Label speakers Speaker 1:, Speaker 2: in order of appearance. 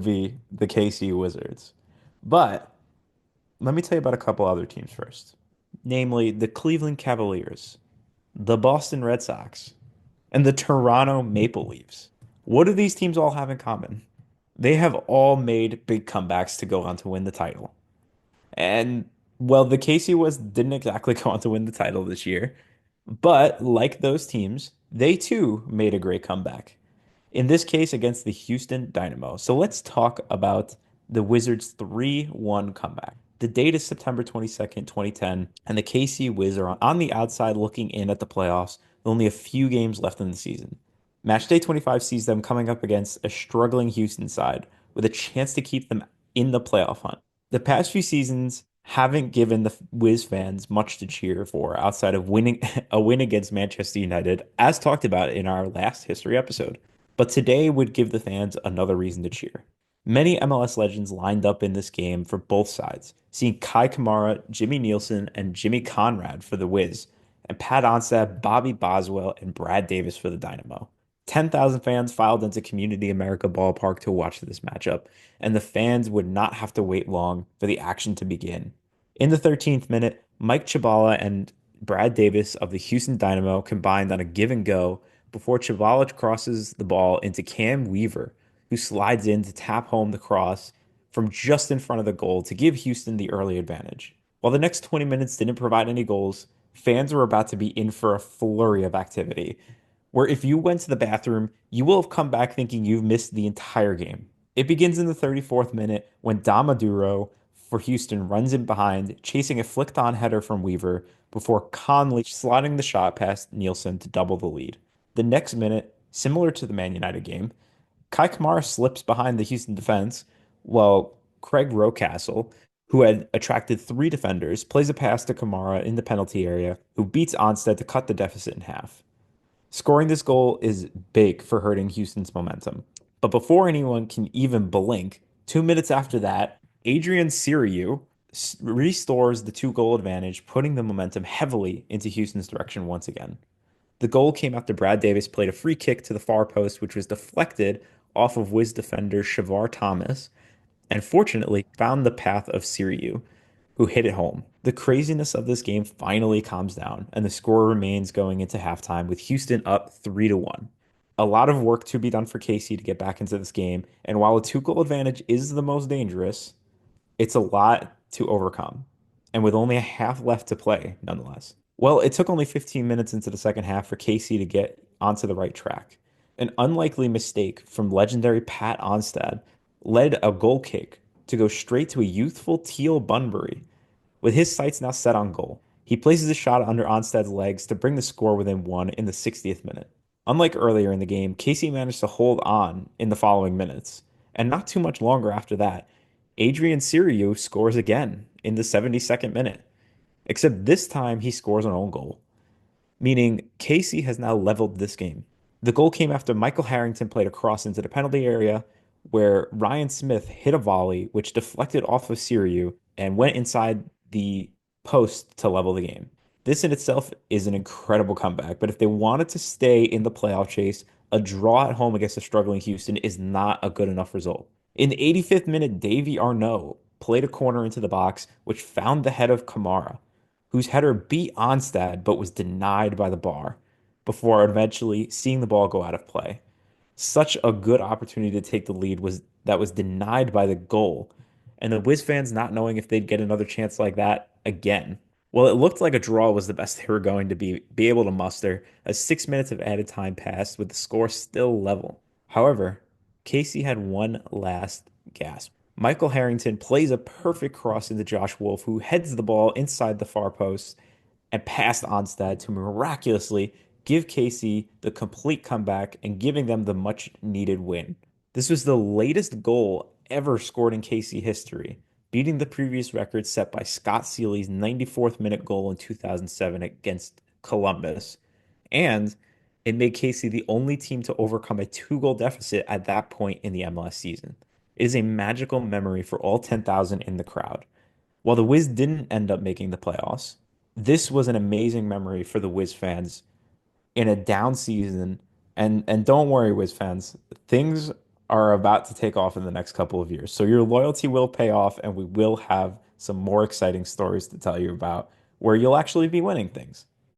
Speaker 1: would be the KC Wizards. But let me tell you about a couple other teams first, namely the Cleveland Cavaliers, the Boston Red Sox, and the Toronto Maple Leafs. What do these teams all have in common? They have all made big comebacks to go on to win the title. And well, the KC was didn't exactly go on to win the title this year, but like those teams, they too made a great comeback. In this case against the Houston Dynamo. So let's talk about the Wizards' 3-1 comeback. The date is September 22nd, 2010, and the KC Wiz are on the outside looking in at the playoffs with only a few games left in the season. Match day 25 sees them coming up against a struggling Houston side with a chance to keep them in the playoff hunt. The past few seasons haven't given the Wiz fans much to cheer for outside of winning a win against Manchester United, as talked about in our last history episode. But today would give the fans another reason to cheer. Many MLS legends lined up in this game for both sides, seeing Kai Kamara, Jimmy Nielsen, and Jimmy Conrad for the Wiz, and Pat Onstad, Bobby Boswell, and Brad Davis for the Dynamo. 10,000 fans filed into Community America Ballpark to watch this matchup, and the fans would not have to wait long for the action to begin. In the 13th minute, Mike Chabala and Brad Davis of the Houston Dynamo combined on a give and go before Chavala crosses the ball into Cam Weaver, who slides in to tap home the cross from just in front of the goal to give Houston the early advantage. While the next 20 minutes didn't provide any goals, fans were about to be in for a flurry of activity, where if you went to the bathroom, you will have come back thinking you've missed the entire game. It begins in the 34th minute when Damaduro for Houston runs in behind, chasing a flicked on header from Weaver before Conley slotting the shot past Nielsen to double the lead. The next minute, similar to the Man United game, Kai Kamara slips behind the Houston defense, while Craig Rocastle, who had attracted three defenders, plays a pass to Kamara in the penalty area, who beats Onstead to cut the deficit in half. Scoring this goal is big for hurting Houston's momentum. But before anyone can even blink, 2 minutes after that, Adrian Siriu restores the two-goal advantage, putting the momentum heavily into Houston's direction once again. The goal came after Brad Davis played a free kick to the far post, which was deflected off of Wiz defender Shavar Thomas, and fortunately found the path of Siriu, who hit it home. The craziness of this game finally calms down, and the score remains going into halftime with Houston up 3-1. A lot of work to be done for KC to get back into this game, and while a two-goal advantage is the most dangerous, it's a lot to overcome, and with only a half left to play, nonetheless. Well, it took only 15 minutes into the second half for KC to get onto the right track. An unlikely mistake from legendary Pat Onstad led a goal kick to go straight to a youthful Teal Bunbury. With his sights now set on goal, he places a shot under Onstad's legs to bring the score within one in the 60th minute. Unlike earlier in the game, KC managed to hold on in the following minutes, and not too much longer after that, Adrian Siriu scores again in the 72nd minute, except this time he scores an own goal, meaning KC has now leveled this game. The goal came after Michael Harrington played a cross into the penalty area where Ryan Smith hit a volley which deflected off of Siriu and went inside the post to level the game. This in itself is an incredible comeback, but if they wanted to stay in the playoff chase, a draw at home against a struggling Houston is not a good enough result. In the 85th minute, Davy Arnault played a corner into the box, which found the head of Kamara, whose header beat Onstad but was denied by the bar before eventually seeing the ball go out of play. Such a good opportunity to take the lead was denied by the goal, and the Wiz fans not knowing if they'd get another chance like that again. Well, it looked like a draw was the best they were going to be able to muster as 6 minutes of added time passed with the score still level. However, Casey had one last gasp. Michael Harrington plays a perfect cross into Josh Wolf, who heads the ball inside the far post and past Onstad to miraculously give KC the complete comeback and giving them the much needed win. This was the latest goal ever scored in KC history, beating the previous record set by Scott Seeley's 94th minute goal in 2007 against Columbus. And it made KC the only team to overcome a two-goal deficit at that point in the MLS season. It is a magical memory for all 10,000 in the crowd. While the Wiz didn't end up making the playoffs, this was an amazing memory for the Wiz fans in a down season. And don't worry, Wiz fans, things are about to take off in the next couple of years. So your loyalty will pay off, and we will have some more exciting stories to tell you about where you'll actually be winning things.